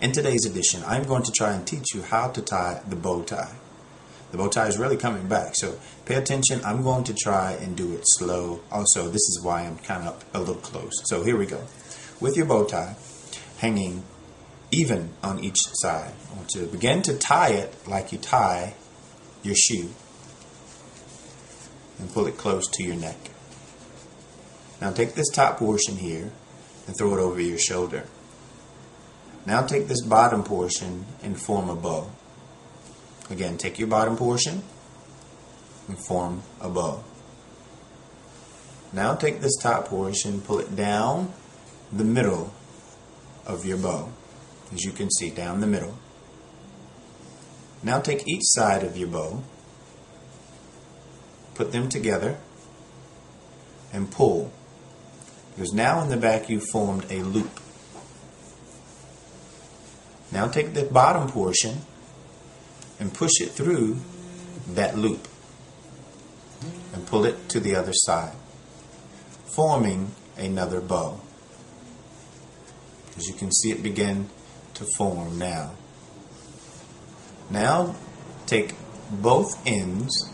In today's edition, I'm going to try and teach you how to tie the bow tie. The bow tie is really coming back, so pay attention. I'm going to try and do it slow. Also, this is why I'm kind of a little close. So here we go. With your bow tie hanging even on each side, I want you to begin to tie it like you tie your shoe and pull it close to your neck. Now take this top portion here and throw it over your shoulder. Now take this bottom portion and form a bow. Again, take your bottom portion and form a bow. Now take this top portion, pull it down the middle of your bow. As you can see, down the middle. Now take each side of your bow, put them together, and pull. Because now in the back you formed a loop. Now take the bottom portion and push it through that loop and pull it to the other side, forming another bow. As you can see, it begin to form now. Now take both ends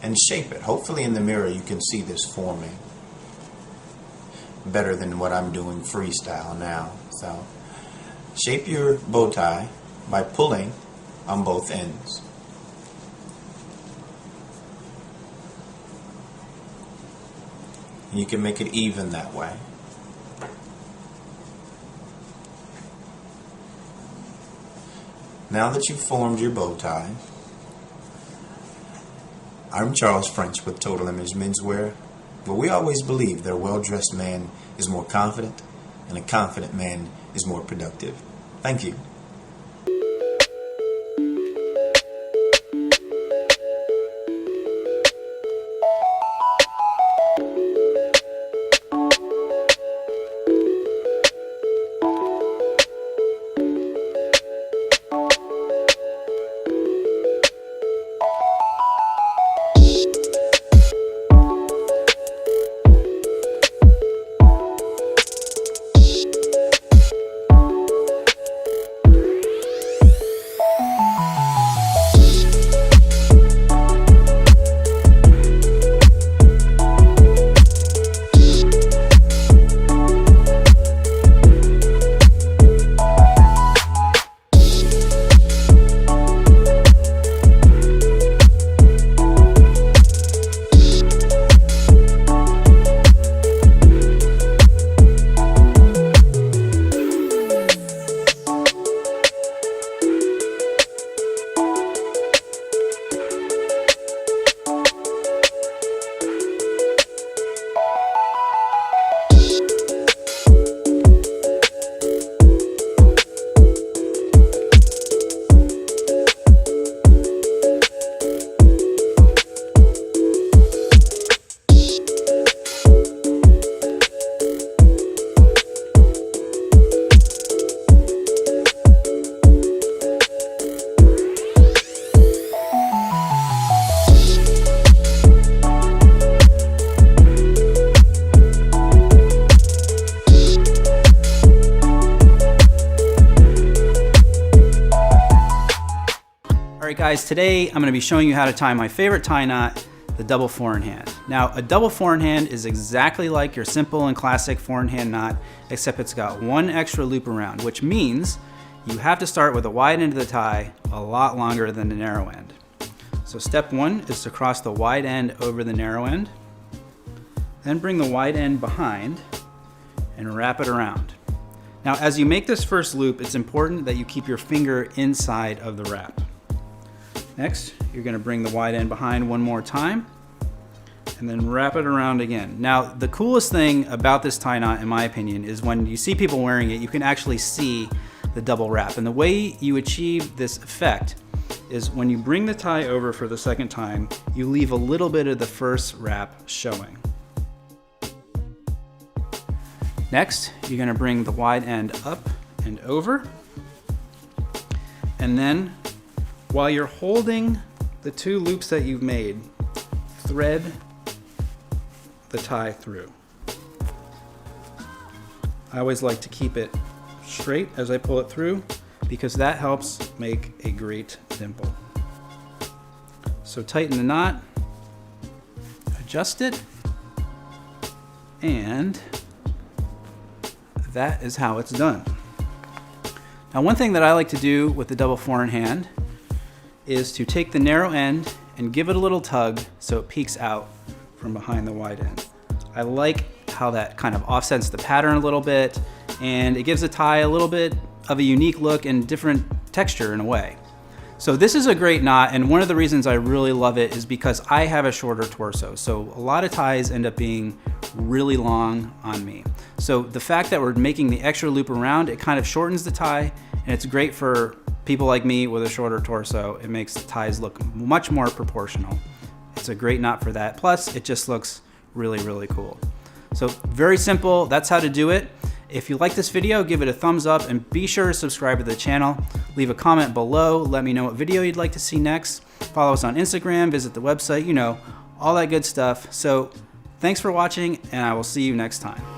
and shape it. Hopefully in the mirror you can see this forming better than what I'm doing freestyle now. So shape your bow tie by pulling on both ends. You can make it even that way. Now that you've formed your bow tie, I'm Charles French with Total Image Menswear, where we always believe that a well-dressed man is more confident and a confident man is more productive. Thank you. Alright guys, today I'm going to be showing you how to tie my favorite tie knot, the double four-in-hand. Now, a double four-in-hand is exactly like your simple and classic four-in-hand knot, except it's got one extra loop around, which means you have to start with the wide end of the tie a lot longer than the narrow end. So step one is to cross the wide end over the narrow end, then bring the wide end behind and wrap it around. Now, as you make this first loop, it's important that you keep your finger inside of the wrap. Next, you're going to bring the wide end behind one more time and then wrap it around again. Now, the coolest thing about this tie knot, in my opinion, is when you see people wearing it, you can actually see the double wrap. And the way you achieve this effect is when you bring the tie over for the second time, you leave a little bit of the first wrap showing. Next, you're going to bring the wide end up and over, and then while you're holding the two loops that you've made, thread the tie through. I always like to keep it straight as I pull it through, because that helps make a great dimple. So tighten the knot, adjust it, and that is how it's done. Now, one thing that I like to do with the double four in hand is to take the narrow end and give it a little tug so it peeks out from behind the wide end. I like how that kind of offsets the pattern a little bit, and it gives the tie a little bit of a unique look and different texture in a way. So this is a great knot, and one of the reasons I really love it is because I have a shorter torso. So a lot of ties end up being really long on me. So the fact that we're making the extra loop around, it kind of shortens the tie, and it's great for people like me with a shorter torso. It makes the ties look much more proportional. It's a great knot for that. Plus, it just looks really, really cool. So very simple, that's how to do it. If you like this video, give it a thumbs up and be sure to subscribe to the channel. Leave a comment below, let me know what video you'd like to see next. Follow us on Instagram, visit the website, you know, all that good stuff. So thanks for watching, and I will see you next time.